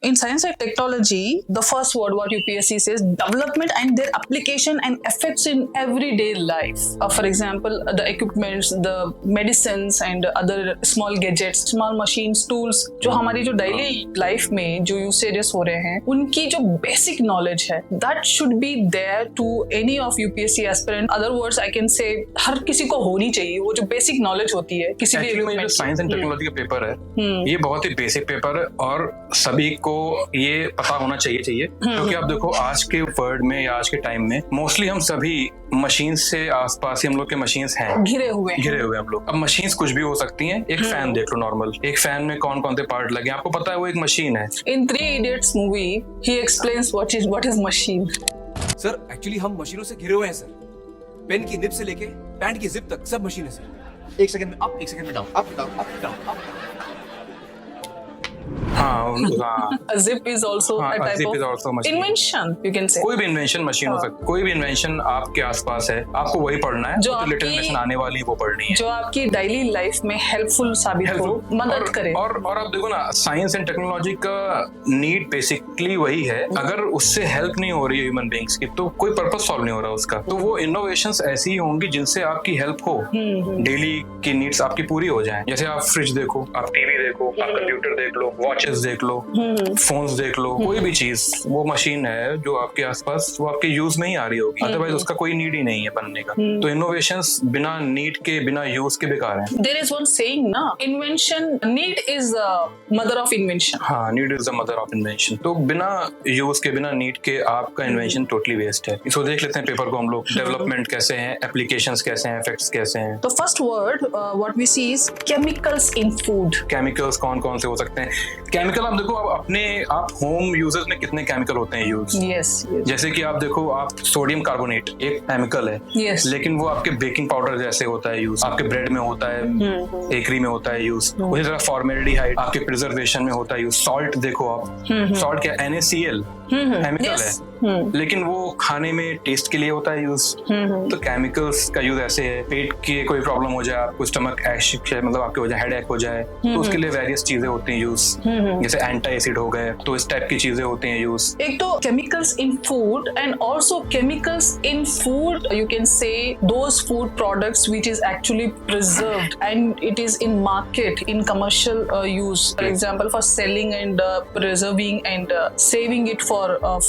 In science and technology, the first word what UPSC says, development and their application and effects in everyday life. For example, the equipments, the medicines and other small gadgets, small machines, tools, जो हमारी जो daily life में जो usages हो रहे हैं, उनकी जो basic knowledge है, that should be there to any of UPSC aspirant. Other words, I can say हर किसी को होनी चाहिए वो जो basic knowledge होती है किसी भी equipment. जो साइंस एंड टेक्नोलॉजी का पेपर है, ये बहुत ही बेसिक पेपर है और सभी को ये पता होना चाहिए क्योंकि आप देखो आज के वर्ल्ड में या आज के टाइम में मोस्टली हम सभी मशीन से आसपास ही हम लोग के मशीन्स हैं, घिरे हुए हम लोग। अब मशीन्स कुछ भी हो सकती हैं। एक फैन देख लो, नॉर्मल एक फैन में कौन कौन से पार्ट लगे आपको पता है, वो एक मशीन है। इन 3 Idiots movie he explains what is machine. Sir actually हम मशीनों से घिरे हुए हैं सर। पेन की निब से लेके पैंट की जिप तक सब मशीन है सर। 1 सेकंड में अप, 1 सेकंड में down, up down, up down, up down. Zip is also a type of invention, you can say. कोई भी इन्वेंशन मशीन हो सकती है, कोई भी इन्वेंशन आपके आसपास है, आपको वही पढ़ना है, जो लिटिल इन्वेंशन आने वाली है वो पढ़नी है, जो आपकी डेली लाइफ में हेल्पफुल साबित हो, मदद करे। और आप देखो ना, साइंस एंड टेक्नोलॉजी का नीड बेसिकली वही है। अगर उससे हेल्प नहीं हो रही है ह्यूमन बींग्स की तो कोई पर्पस सॉल्व नहीं हो रहा उसका। तो वो इनोवेशंस ऐसी ही होंगी जिनसे आपकी हेल्प हो, डेली की नीड्स आपकी पूरी हो जाए। जैसे आप फ्रिज देखो, आप टीवी देखो, आप कंप्यूटर देख लो, वॉचेस देख लो, फोन्स देख लो, कोई भी चीज वो मशीन है जो आपके आसपास, वो आपके यूज में ही आ रही होगी, अदरवाइज उसका कोई नीड ही नहीं है बनने का। तो इनोवेशंस बिना नीड के, बिना यूज के बेकार हैं। There is one saying ना, invention, need is the mother of invention. हाँ, need is the mother of invention. तो बिना यूज के, बिना नीड के आपका इन्वेंशन टोटली वेस्ट है। इसको देख लेते हैं पेपर को हम लोग, डेवलपमेंट कैसे हैं, एप्लीकेशंस कैसे हैं, इफेक्ट्स कैसे हैं। तो first word what we see is chemicals in food. Chemicals कौन कौन से हो सकते हैं? केमिकल आप देखो, आप होम यूजेस में कितने केमिकल होते हैं यूज। yes. जैसे कि आप देखो, आप सोडियम कार्बोनेट एक केमिकल है, yes. लेकिन वो आपके बेकिंग पाउडर जैसे होता है यूज, आपके ब्रेड में होता है, बेकरी में होता है यूज। उसी तरह फॉर्मेल्डिहाइड आपके प्रिजर्वेशन में होता है यूज। सॉल्ट देखो आप, सॉल्ट क्या, NaCl केमिकल है, लेकिन वो खाने में टेस्ट के लिए होता है यूज। तो केमिकल्स का यूज ऐसे है, पेट की कोई प्रॉब्लम हो जाए, आपको स्टमक एसिड मतलब आपके हो जाए, हेडेक हो जाए, तो उसके लिए वेरियस चीजें होती हैं यूज, जैसे एंटी एसिड हो गए, तो इस टाइप की चीजें होती हैं यूज। एक तो chemicals in food and also chemicals in food, you can say those food products which is actually preserved and it is in market in commercial use, for example for selling and preserving and saving it for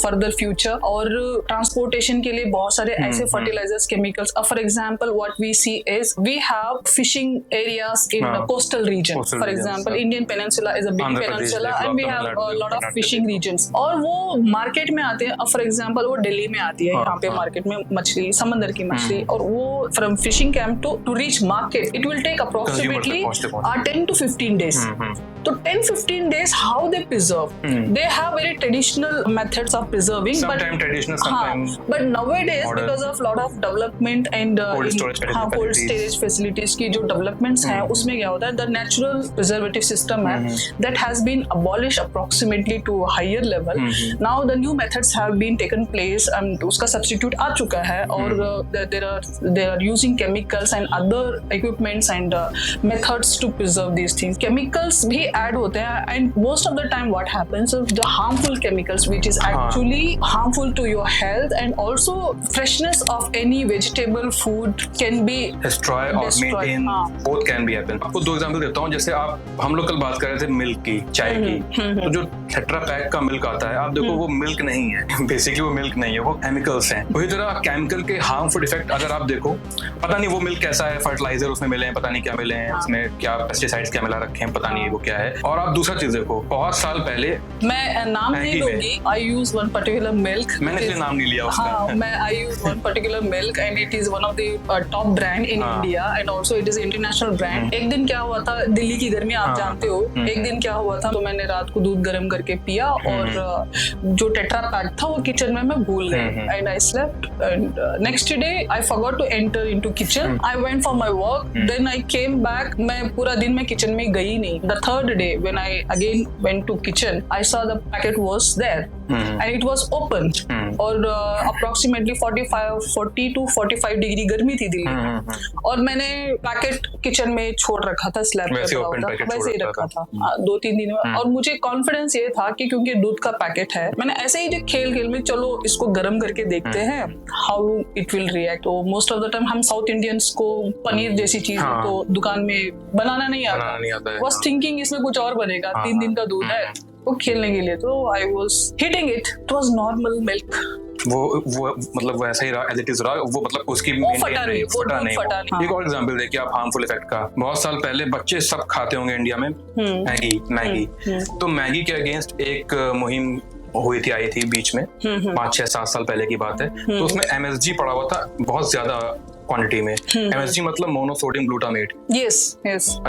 further future. और transportation के लिए बहुत सारे ऐसे fertilizers, chemicals. For example what we see is we have fishing areas in the coastal region. For example Indian peninsula is a big peninsula and we have a lot of fishing regions, और वो market में आते हैं। For example वो दिल्ली में आती है, यहाँ पे मार्केट में मछली, समंदर की मछली, और वो from fishing camp to reach market it will take approximately 10 to 15 days. तो 10-15 days how they preserve? They have very traditional methods of preserving, sometimes traditional, sometimes but nowadays modern. Because of lot of development and cold storage facilities की जो developments हैं, उसमें क्या होता है, the natural preservative system है that has been abolished approximately to a higher level. Now the new methods have been taken place and उसका substitute आ चुका है, और they are using chemicals and other equipments and methods to preserve these things. Chemicals भी add होते हैं, and most of the time what happens is the harmful chemicals which is actually harmful to your health, and also freshness of any vegetable food can be destroy or maintain, both can be happen. आपको 2 example देता हूँ। जैसे हम लोग कल बात कर रहे थे मिल्क की, चाय की, तो जो टेट्रा पैक का मिल्क आता है, आप देखो वो मिल्क नहीं है, बेसिकली वो मिल्क नहीं है, वो केमिकल्स हैं। वही तरह केमिकल के हार्मफुल इफेक्ट अगर आप देखो, पता नहीं वो मिल्क कैसा है, फर्टिलाइजर उसमें मिले हैं, पता नहीं क्या मिले हैं, उसमें क्या पेस्टिसाइड्स क्या मिला रखे हैं, पता नहीं वो क्या है। और आप दूसरा चीज देखो, बहुत साल पहले, मैं नाम नहीं लूंगी, I use one particular milk. मैंने इसलिए नाम नहीं लिया उसका। हाँ, I use one particular milk and it is one of the top brand in India and also it is international brand. एक दिन क्या हुआ था, दिल्ली की गर्मी आप जानते हो, एक दिन क्या हुआ था, तो मैंने रात को दूध गर्म करके पिया, और जो टेट्रा पैक था वो किचन में मैं भूल गई, and I slept, and next day I forgot to enter into kitchen. I went for my work, then I came back. मैं पूरा दिन मैं किचन में गई नहीं. The third day when I again went to kitchen, I saw the packet was there. And it was open, और approximately 40 to 45 degree गर्मी थी दिल्ली में, और मैंने पैकेट किचन में छोड़ रखा था, स्लैब पे पड़ा हुआ था, वैसे ही रखा था 2-3 दिन में। और मुझे कॉन्फिडेंस ये था कि क्योंकि दूध का पैकेट है, मैंने ऐसे ही जो खेल में चलो इसको गर्म करके देखते हैं हाउ इट विल रिएक्ट। तो मोस्ट ऑफ द टाइम हम साउथ इंडियंस को पनीर जैसी चीज तो दुकान में बनाना नहीं आता है, बस थिंकिंग इसमें कुछ और बनेगा, 3 दिन का दूध है वो खेलने के लिए, तो I was hitting it was normal milk. वो मतलब वैसा ही रहा, एज इट इज रहा, वो मतलब उसकी फटा नहीं। एक और एग्जांपल देखिए आप हार्मफुल इफेक्ट का। बहुत साल पहले बच्चे सब खाते होंगे इंडिया में मैगी, तो मैगी के अगेंस्ट एक मुहिम हुई थी, आई थी बीच में 5-6-7 साल पहले की बात है। तो उसमें MSG पड़ा हुआ था बहुत ज्यादा क्वांटिटी में। MSG मतलब मोनोसोडियम ग्लूटामेट,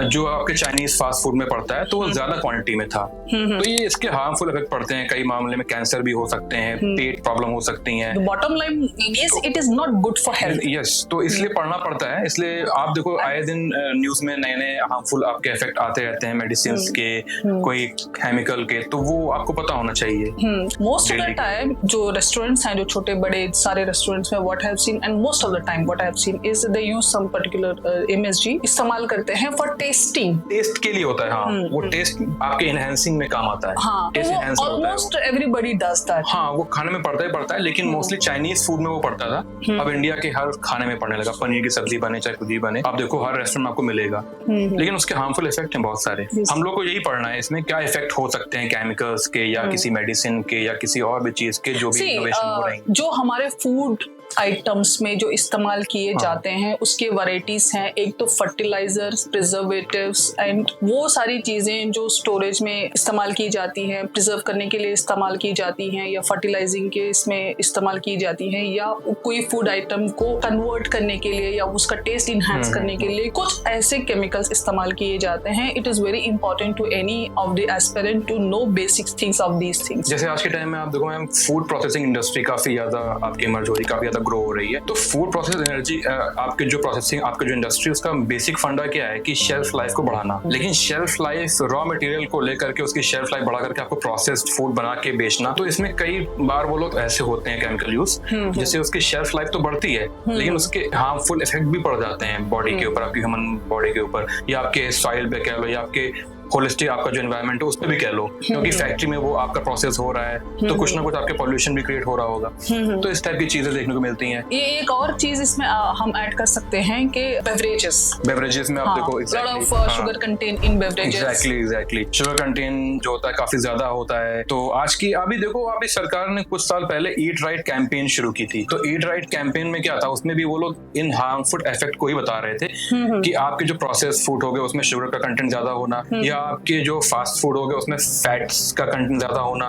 जो आपके चाइनीज फास्ट फूड में पड़ता है, तो वो ज्यादा क्वांटिटी में था। तो ये इसके हार्मफुल इफेक्ट पड़ते हैं, कई मामले में कैंसर भी हो सकते हैं, पेट प्रॉब्लम हो सकती हैं। Bottom line is it is not good for health. Yes, तो इसलिए पढ़ना पड़ता है। इसलिए आप देखो आए दिन न्यूज में नए हार्मफुल आपके इफेक्ट आते रहते हैं, मेडिसिन के, कोई केमिकल के, तो वो आपको पता होना चाहिए। मोस्ट ऑफ द टाइम जो रेस्टोरेंट्स हैं, जो छोटे बड़े सारे रेस्टोरेंट्स में, what I have seen, and most of the time what I have seen is they use some particular MSG इस्तेमाल करते हैं for tasting। टेस्ट के लिए होता है, हाँ, वो टेस्ट आपके enhancing में काम आता है। हाँ, तो वो almost everybody does that। हाँ, वो खाने में पड़ता है, लेकिन मोस्टली चाइनीज फूड में वो पड़ता था। अब इंडिया के हर खाने में पड़ने लगा, पनीर की सब्जी बने चाहे कुछ भी बने, आप देखो हर रेस्टोरेंट में आपको मिलेगा। लेकिन उसके हार्मफुल इफेक्ट हैं बहुत सारे। हम लोग को यही पढ़ना है इसमें क्या इफेक्ट हो सकते हैं केमिकल्स के, या किसी मेडिसिन के, या किसी और भी चीज के, जो भी इनोवेशन हो रही है। जो हमारे फूड आइटम्स में जो इस्तेमाल किए जाते हैं उसके वैरायटीज हैं। एक तो फर्टिलाइजर्स, प्रिजर्वेटिव्स एंड वो सारी चीजें जो स्टोरेज में इस्तेमाल की जाती हैं, प्रिजर्व करने के लिए इस्तेमाल की जाती हैं, या फर्टिलाइजिंग के इसमें इस्तेमाल की जाती हैं, या कोई फूड आइटम को कन्वर्ट करने के लिए या उसका टेस्ट इनहैंस करने के लिए कुछ ऐसे केमिकल्स इस्तेमाल किए जाते हैं। It is very important to any of the aspirant to know basic things of these things. जैसे आज के टाइम में आप देखो मैम, फूड प्रोसेसिंग इंडस्ट्री काफी ज्यादा आपकी इमर्ज हो रही है, काफी ज्यादा ग्रो हो रही है। तो फूड प्रोसेस एनर्जी आपके जो प्रोसेसिंग, आपके जो इंडस्ट्री, उसका बेसिक फंडा क्या है कि शेल्फ लाइफ को बढ़ाना। लेकिन शेल्फ लाइफ रॉ मटेरियल को लेकर के उसकी शेल्फ लाइफ बढ़ा करके आपको प्रोसेस्ड फूड बना के बेचना, तो इसमें कई बार वो लोग ऐसे होते हैं केमिकल यूज, जिससे उसकी शेल्फ लाइफ तो बढ़ती है, लेकिन उसके हार्मफुल इफेक्ट भी पड़ जाते हैं बॉडी के ऊपर, आपकी ह्यूमन बॉडी के ऊपर, या आपके सॉइल पे कह लो, या आपके होलिस्टिक आपका जो एनवायरनमेंट है उस पे भी कह लो, क्योंकि फैक्ट्री में वो आपका प्रोसेस हो रहा है, तो कुछ ना कुछ आपके पॉल्यूशन भी क्रिएट हो रहा होगा। तो इस टाइप की चीजें देखने को मिलती हैं। ये एक और चीज इसमें हम ऐड कर सकते हैं कि बेवरेजेस में आप देखो lot of sugar content in beverages. Exactly sugar content जो होता है काफी ज्यादा होता है। तो आज की अभी देखो, अभी सरकार ने कुछ साल पहले ईट राइट कैंपेन शुरू की थी। तो ईट राइट कैंपेन में क्या था, उसमें भी वो लोग इन हार्मफुल इफेक्ट को ही बता रहे थे कि आपके जो प्रोसेस फूड हो गए उसमें शुगर का कंटेंट ज्यादा होना, या आपके जो फास्ट फूड हो गया उसमें फैट्स का कंटेंट ज्यादा होना।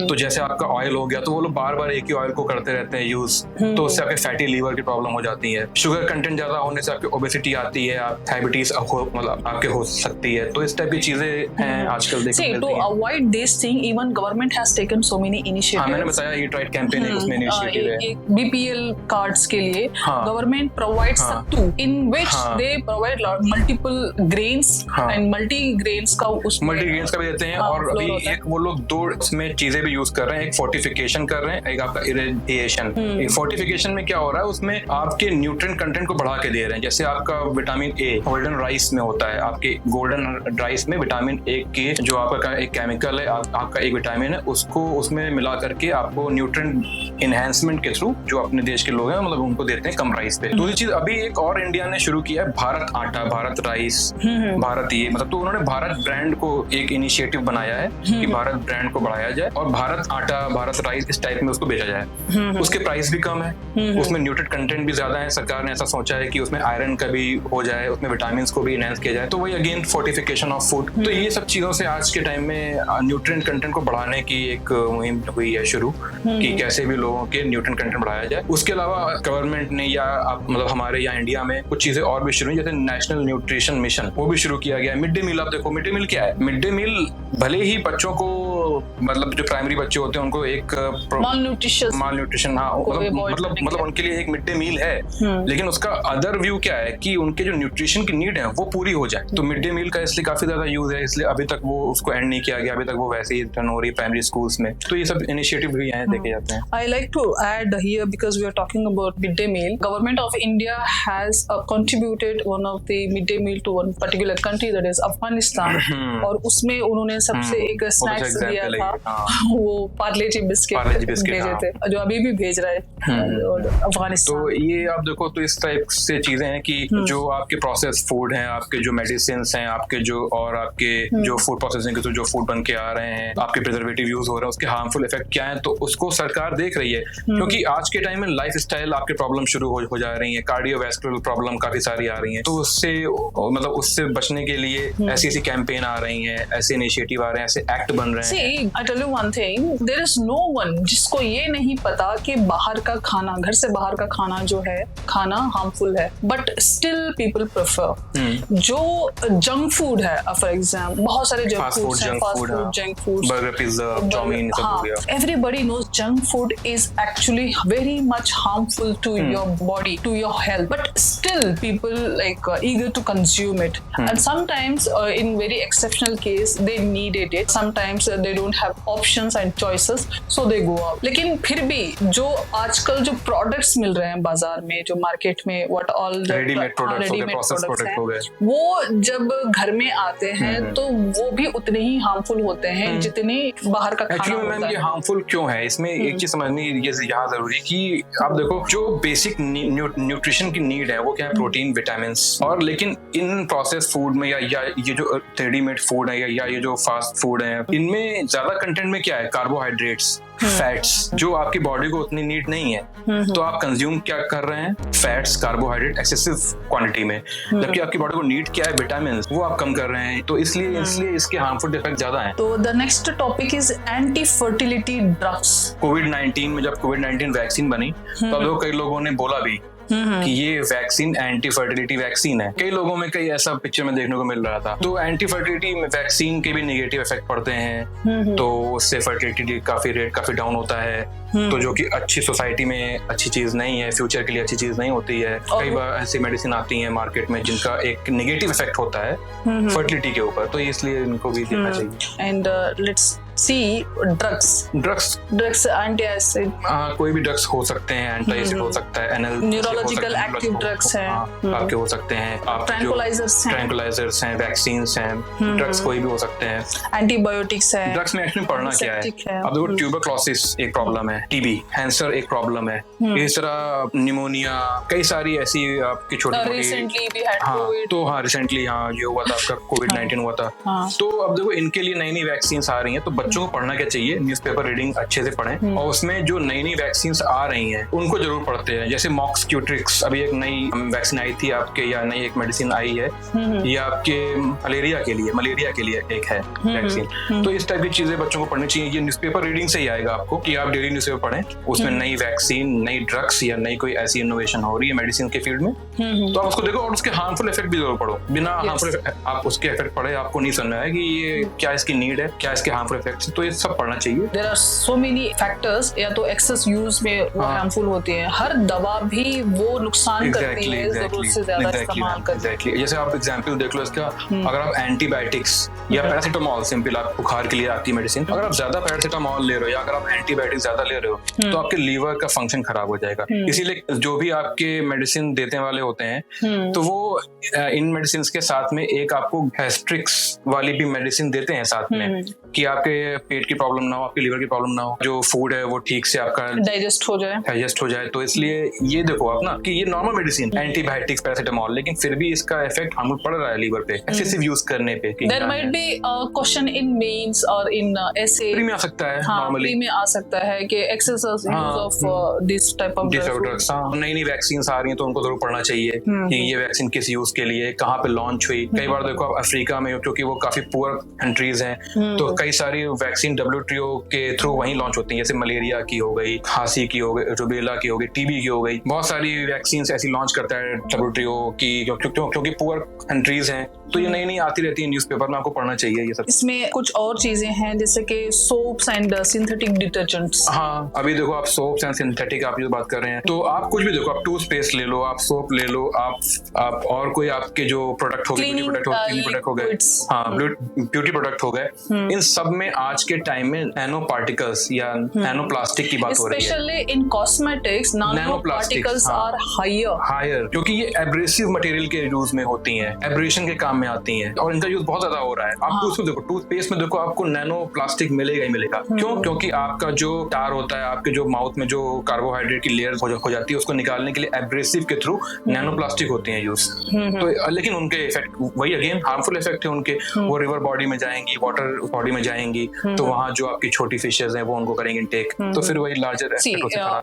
तो जैसे आपका ऑयल हो गया, तो वो लोग बार बार एक ही ऑयल को करते रहते हैं यूज, तो उससे आपके फैटी लीवर की प्रॉब्लम हो जाती है। शुगर कंटेंट ज्यादा होने से आपकी ओबेसिटी आती है, आप डायबिटीज मतलब आपके हो सकती है। तो इस टाइप की चीजें हैं आजकल देखने को मिलती हैं। To avoid this thing, even government has taken so many initiatives। हाँ, मैंने बताया ईट राइट कैंपेन एक उसमें इनिशिएटिव है। एक BPL कार्ड्स के लिए government provides sattu, in which they provide multiple grains and multi grains का उसमें मल्टीग्रेन्स का भी देते हैं। और अभी एक वो लोग 2 इसमें चीजें भी यूज कर रहे हैं, एक फोर्टिफिकेशन कर रहे हैं, एक आपका इरेडिएशन। एक फोर्टिफिकेशन में क्या हो रहा है, उसमें आपके न्यूट्रिएंट कंटेंट को बढ़ा के दे रहे हैं। जैसे आपका विटामिन ए गोल्डन राइस में होता है, आपके गोल्डन राइस में विटामिन ए के जो आपका एक केमिकल है, आपका एक विटामिन है, उसको उसमें मिला करके आपको न्यूट्रिएंट एनहांसमेंट के थ्रू जो अपने देश के लोग हैं मतलब उनको देते हैं कम राइस पे। दूसरी चीज अभी एक और इंडिया ने शुरू किया है, भारत आटा, भारत राइस, भारत ये मतलब, तो उन्होंने भारत ब्रांड को एक इनिशिएटिव बनाया है कि भारत ब्रांड को बढ़ाया जाए और भारत आटा, भारत राइस इस टाइप में उसको बेचा जाए। उसके प्राइस भी कम है, उसमें न्यूट्रिएंट कंटेंट भी ज्यादा है। सरकार ने ऐसा सोचा है कि उसमें आयरन का भी हो जाए, उसमें विटामिन को भी एनहांस किया जाए। तो वही अगेन फोर्टिफिकेशन ऑफ फूड। तो ये सब चीजों से आज के टाइम में न्यूट्रिएंट कंटेंट को बढ़ाने की एक मुहिम हुई है शुरू, कि कैसे भी लोगों के न्यूट्रिएंट कंटेंट बढ़ाया जाए। उसके अलावा गवर्नमेंट ने या मतलब हमारे यहाँ इंडिया में कुछ चीजें और भी शुरू हुई, जैसे नेशनल न्यूट्रिशन मिशन, वो भी शुरू किया गया है। मिड डे मील, आप देखो मिड डे मील क्या है, मिड डे मील भले ही बच्चों को मतलब जो प्राइमरी बच्चे होते हैं उनको एक माल न्यूट्रिशन, हाँ, मतलब उनके लिए एक मिड डे मील है, लेकिन उसका अदर व्यू क्या है कि उनके जो न्यूट्रिशन की नीड है वो पूरी हो जाए। तो मिड डे मील का इसलिए काफी ज्यादा यूज है, इसलिए अभी तक वो उसको एंड नहीं किया गया, अभी तक वो वैसे ही रन हो रही है प्राइमरी स्कूल्स में। तो ये सब इनिशिएटिव भी यहाँ देखे जाते हैं। I like to add here, because we are talking about midday meal. Government of India has contributed one of the midday meal to one particular country, that is Afghanistan. और उसमें उन्होंने सबसे एक स्नैक्स दिया था, वो पार्ले जी बिस्किट भेजे थे, जो अभी भी भेज रहा है अफगानिस्तान। तो ये आप देखो, तो इस टाइप से चीजें हैं कि जो आपके प्रोसेस फूड हैं, आपके जो मेडिसिन हैं, आपके जो और आपके जो फूड प्रोसेसिंग के जो फूड बन के आ रहे हैं, आपके प्रिजर्वेटिव यूज हो रहे हैं, उसके हार्मफुल इफेक्ट क्या है, तो उसको सरकार देख रही है। क्योंकि आज के टाइम में लाइफस्टाइल आपके प्रॉब्लम शुरू हो जा रही है, कार्डियोवैस्कुलर प्रॉब्लम काफी सारी आ रही हैं, तो उससे मतलब उससे बचने के लिए ऐसी ऐसी कैंपेन आ रही हैं, ऐसे इनिशिएटिव आ रहे हैं, ऐसे एक्ट बन रहे हैं। See, I tell you one thing, there is no one जिसको ये नहीं पता कि बाहर का खाना, घर से बाहर का खाना जो है, खाना हार्मफुल है, बट स्टिल पीपल प्रेफर जो जंक फूड है, फॉर एग्जाम्पल बहुत सारे जंक फूड हैं, fast food, junk food, burger, pizza, chowmein, सब हो गया। Everybody knows junk food is actually very much harmful to your body, to your health, but still people like eager to consume it. And sometimes in very exceptional case they needed it, sometimes they don't have options and choices, so they go out. लेकिन फिर भी जो आजकल जो products मिल रहे हैं बाजार में, जो मार्केट में what all the readymade products हो गए, प्रोसेस प्रोडक्ट हो गए, वो जब घर में आते हैं तो वो भी उतने ही हार्मफुल होते हैं जितने बाहर का खाना होता है। ये हार्मफुल क्यों है, इसमें एक चीज समझनी ये यहाँ जरूरी कि आप देखो जो बेसिक न्यूट्रिशन की नीड है वो क्या है, प्रोटीन, विटामिन, और लेकिन इन प्रोसेस फूड में या ये जो रेडीमेड फूड है या ये जो फास्ट फूड है, इनमें ज्यादा कंटेंट में क्या है, कार्बोहाइड्रेट्स, फैट्स, जो आपकी बॉडी को उतनी नीड नहीं है। तो आप कंज्यूम क्या कर रहे हैं, फैट्स, कार्बोहाइड्रेट एक्सेसिव क्वांटिटी में, जबकि आपकी बॉडी को नीड क्या है, विटामिन, वो आप कम कर रहे हैं। तो इसलिए इसके हार्मफुल इफेक्ट ज्यादा है। तो the next topic is anti fertility drugs. कोविड-19 में जब कोविड-19 वैक्सीन बनी तो कई लोगों ने बोला भी कि ये वैक्सीन एंटी फर्टिलिटी वैक्सीन है। कई लोगों में कई ऐसा पिक्चर में देखने को मिल रहा था। तो एंटी फर्टिलिटी वैक्सीन के भी नेगेटिव इफेक्ट पड़ते हैं, तो उससे फर्टिलिटी रेट काफी डाउन होता है, तो जो कि अच्छी सोसाइटी में अच्छी चीज नहीं है, फ्यूचर के लिए अच्छी चीज नहीं होती है। कई बार ऐसी मेडिसिन आती हैं मार्केट में जिनका एक नेगेटिव इफेक्ट होता है फर्टिलिटी के ऊपर, तो इसलिए इनको भी देखना चाहिए। And let's see drugs anti acid, कोई भी ड्रग्स हो सकते हैं, एंटी एसिड हो सकता है, न्यूरोलॉजिकल एक्टिव ड्रग्स हैं, आपके हो सकते हैं, ट्रैंकुलाइजर्स हैं, वैक्सीन्स हैं, ड्रग्स कोई भी हो सकते हैं, एंटीबायोटिक्स हैं। ड्रग्स में एक्चुअली पढ़ना क्या है, अब देखो ट्यूबरक्लोसिस एक प्रॉब्लम है, टीबी, कैंसर एक प्रॉब्लम है, इस तरह निमोनिया, कई सारी ऐसी आपकी छोटी-मोटी, रिसेंटली ये हुआ था, आपका कोविड-19 हुआ था। तो अब देखो इनके लिए नई वैक्सीन आ रही हैं, तो बच्चों को पढ़ना क्या चाहिए, न्यूज़पेपर रीडिंग अच्छे से पढ़ें, और उसमें जो नई वैक्सीन आ रही हैं उनको जरूर पढ़ते हैं। जैसे मॉक्सक्यूट्रिक्स, अभी एक नई वैक्सीन आई थी आपके, या नई एक मेडिसिन आई है, ये आपके मलेरिया के लिए एक है वैक्सीन। तो इस टाइप की चीजें बच्चों को पढ़नी चाहिए। ये न्यूज़पेपर रीडिंग से ही आएगा आपको कि आप डेली न्यूज़पेपर पढ़ें, उसमें नई वैक्सीन, नई ड्रग्स या नई कोई ऐसी इनोवेशन हो रही है मेडिसिन के फील्ड में, तो आप उसको देखो और उसके हार्मफुल इफेक्ट भी जरूर पढ़ो। बिना हार्मफुल आप उसके इफेक्ट पढ़े आपको नहीं समझना है कि ये क्या इसकी नीड है, क्या इसके हार्मफुल इफेक्ट्स, तो ये सब पढ़ना चाहिए। There are so many factors, या तो एक्सेस यूज में वो हार्मफुल होती है, हर दवा भी वो नुकसान करती है जरूरत से ज्यादा इस्तेमाल करके। जैसे आप एग्जांपल देख लो इसका, अगर आप एंटीबायोटिक्स या पैरासिटामोल, सिंपल आप बुखार के लिए आती है मेडिसिन, अगर आप ज्यादा पैरासिटामोल ले रहे हो या अगर आप एंटीबायोटिक ज्यादा ले रहे हो तो आपके लीवर का फंक्शन खराब हो जाएगा। इसीलिए जो भी आपके मेडिसिन देने वाले होते हैं तो वो इन मेडिसिन के साथ में एक आपको गैस्ट्रिक्स वाली भी मेडिसिन देते हैं साथ में, कि आपके पेट की प्रॉब्लम ना हो, आपके लीवर की प्रॉब्लम ना हो, जो फूड है वो ठीक से आपका डाइजेस्ट हो जाए। तो इसलिए ये देखो आप ना कि ये नॉर्मल मेडिसिन, एंटीबायोटिक्स, पैरासिटामोल, लेकिन फिर भी इसका इफेक्ट हार्मफुल पड़ रहा है लीवर पे एक्सेसिव यूज करने पे। There might be question in mains और इन एसे प्री में आ सकता है, नॉर्मली प्री में आ सकता है कि excessive use of this type of drugs. नई वैक्सीन आ रही हैं तो उनको जरूर पढ़ना चाहिए कि ये वैक्सीन किस यूज के लिए, कहाँ पे लॉन्च हुई। कई बार देखो आप अफ्रीका में, क्योंकि वो काफी पुअर कंट्रीज हैं, तो कई सारी वैक्सीन WTO के थ्रू वहीं लॉन्च होती हैं, जैसे मलेरिया की हो गई, खांसी की हो गई, रुबेला की हो गई, TB की हो गई। बहुत सारी वैक्सीन ऐसी लॉन्च करता है WTO की, क्योंकि पुअर कंट्रीज हैं, तो ये नई नई आती रहती है न्यूज़पेपर में, आपको पढ़ना चाहिए ये सब। इसमें कुछ और चीजें हैं जैसे कि सोप्स एंड सिंथेटिक डिटर्जेंट्स। हाँ, अभी देखो आप सोप्स एंड सिंथेटिक आप जो बात कर रहे हैं, तो आप कुछ भी देखो, आप टूथपेस्ट ले लो, आप सोप ले लो, आप और कोई आपके जो प्रोडक्ट हो गए, ब्यूटी प्रोडक्ट हो गए, हाँ ब्यूटी प्रोडक्ट हो गए, इन सब में आज के टाइम में नैनो पार्टिकल्स या नैनो प्लास्टिक की बात हो रही है। Specially in cosmetics nano particles are higher, क्योंकि ये एब्रेसिव मटेरियल के यूज में होती हैं, एब्रेशन के काम में आती हैं, और इनका यूज बहुत ज्यादा हो रहा है। आप उसमें देखो, टूथपेस्ट में देखो, आपको नैनो प्लास्टिक मिलेगा ही मिलेगा। क्यों? क्योंकि आपका जो टार होता है, आपके जो माउथ में जो कार्बोहाइड्रेट की लेयर हो जाती है, उसको निकालने के लिए एब्रेसिव के थ्रू नैनो प्लास्टिक होती हैं यूज। तो लेकिन उनके इफेक्ट वही अगेन हार्मफुल इफेक्ट है उनके, वो रिवर बॉडी में जाएंगी, वाटर बॉडी में जाएंगी, तो वहाँ जो आपकी छोटी फिशेज हैं वो उनको करेंगे इनटेक, तो फिर वही larger See,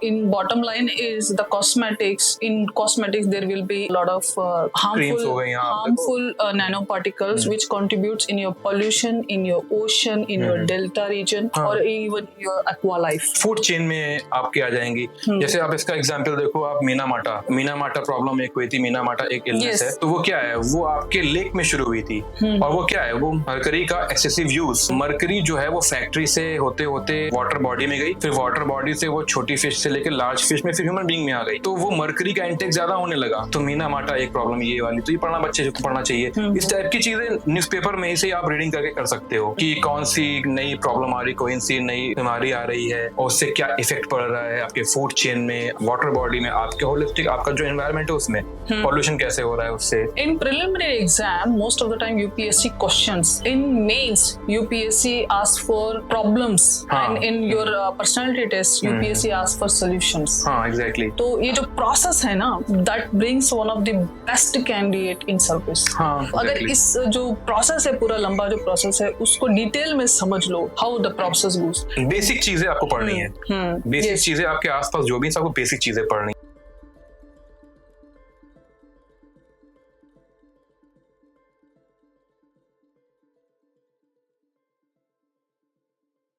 in bottom line is the cosmetics. In cosmetics, there will be a lot of Creams हो गई, हाँ, harmful nanoparticles which contributes in your pollution, in your ocean, in your delta region, or even your aqua life. Food chain में आपके आ जाएंगी। जैसे आप इसका example देखो, आप मीना माटा प्रॉब्लम एक हुई थी, मीना माटा एक इलनेस है, तो वो क्या है, वो आपके लेक में शुरू हुई थी, और वो क्या है, वो मरकरी का एक्सेसिव यूज। मरकरी जो है वो फैक्ट्री से होते होते वाटर बॉडी में गई, फिर वाटर बॉडी से वो छोटी फिश से लेकर लार्ज फिश में, फिर ह्यूमन बीइंग में आ गई, तो वो मरकरी का इंटेक ज्यादा होने लगा। तो मीना माटा एक प्रॉब्लम ये वाली, तो ये पढ़ना बच्चे को पढ़ना चाहिए। इस टाइप की चीजें न्यूज़पेपर में से आप रीडिंग करके कर सकते हो कि कौन सी नई प्रॉब्लम आ रही, कौन सी नई बीमारी आ रही है, और उससे क्या इफेक्ट पड़ रहा है आपके फूड चेन में, वाटर बॉडी में, आपके होलिस्टिक आपका जो एनवायरनमेंट है उसमें पॉल्यूशन कैसे हो रहा है उससे। In preliminary exam, most of the time UPSC questions. In mains, UPSC asks for problems, and in your personality test, UPSC asks for solutions. हाँ, exactly. तो ये जो प्रोसेस है ना, that brings one of the best candidate in service. हाँ, अगर exactly. इस जो प्रोसेस है, पूरा लंबा जो प्रोसेस है, उसको डिटेल में समझ लो, how the process goes. Basic चीजें आपको पढ़नी है, बेसिक चीजें आपके आसपास जो भी है, सबको बेसिक चीजें पढ़नी है।